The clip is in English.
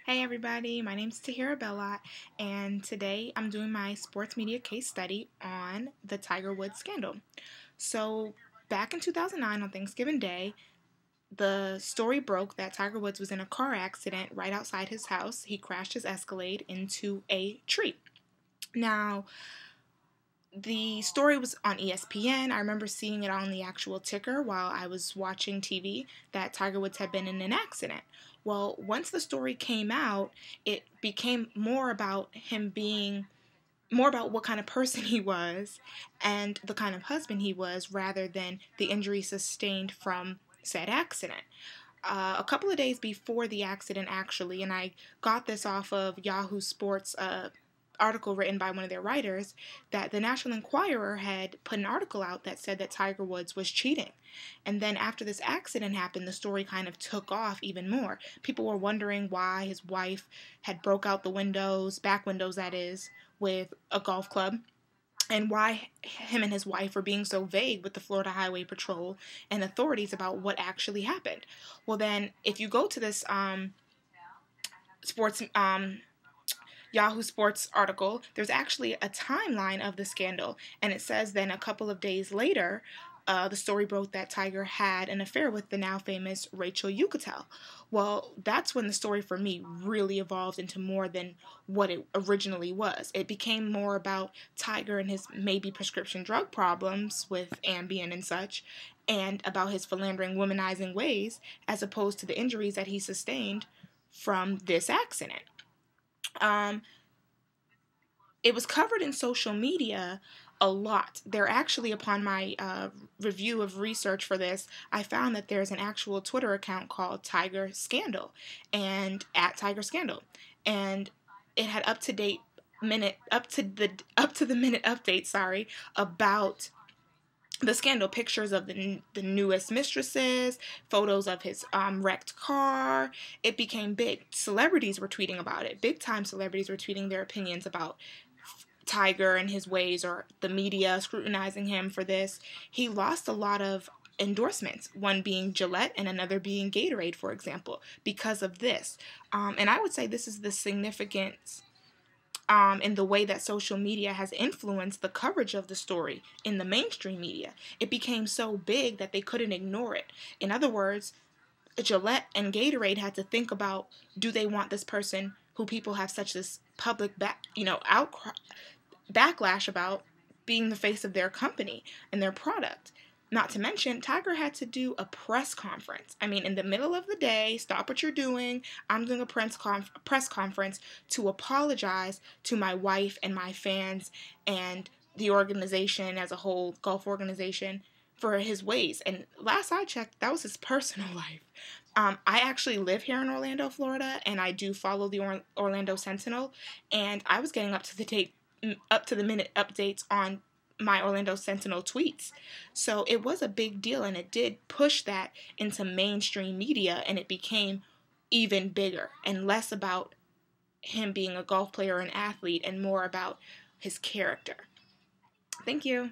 Hey everybody, my name is Tahira Bellot, and today I'm doing my sports media case study on the Tiger Woods scandal. So, back in 2009 on Thanksgiving Day, the story broke that Tiger Woods was in a car accident right outside his house. He crashed his Escalade into a tree. Now, the story was on ESPN. I remember seeing it on the actual ticker while I was watching TV that Tiger Woods had been in an accident. Well, once the story came out, it became more about him being more about what kind of person he was and the kind of husband he was rather than the injury sustained from said accident. A couple of days before the accident, actually, and I got this off of Yahoo Sports article written by one of their writers, that the National Enquirer had put an article out that said that Tiger Woods was cheating. And then after this accident happened, the story kind of took off even more. People were wondering why his wife had broke out the windows, back windows that is, with a golf club, and why him and his wife were being so vague with the Florida Highway Patrol and authorities about what actually happened. Well, then, if you go to this sports Yahoo Sports article, there's actually a timeline of the scandal, and it says then a couple of days later, the story broke that Tiger had an affair with the now famous Rachel Yucatel. Well, that's when the story for me really evolved into more than what it originally was. It became more about Tiger and his maybe prescription drug problems with Ambien and such, and about his philandering, womanizing ways, as opposed to the injuries that he sustained from this accident. It was covered in social media a lot. There actually, upon my review of research for this, I found that there's an actual Twitter account called Tiger Scandal and at Tiger Scandal, and it had up to the minute updates, about the scandal, pictures of the newest mistresses, photos of his wrecked car. It became big. Celebrities were tweeting about it. Big time celebrities were tweeting their opinions about Tiger and his ways, or the media scrutinizing him for this. He lost a lot of endorsements, one being Gillette and another being Gatorade, for example, because of this. And I would say this is the significance in the way that social media has influenced the coverage of the story in the mainstream media. It became so big that they couldn't ignore it. In other words, Gillette and Gatorade had to think about, do they want this person who people have such this public backlash about being the face of their company and their product? Not to mention, Tiger had to do a press conference. I mean, in the middle of the day, stop what you're doing. I'm doing a press conference to apologize to my wife and my fans and the organization as a whole, golf organization, for his ways. And last I checked, that was his personal life. I actually live here in Orlando, Florida, and I do follow the Orlando Sentinel. And I was getting up to the minute updates on my Orlando Sentinel tweets. So it was a big deal, and it did push that into mainstream media, and it became even bigger and less about him being a golf player or an athlete and more about his character. Thank you.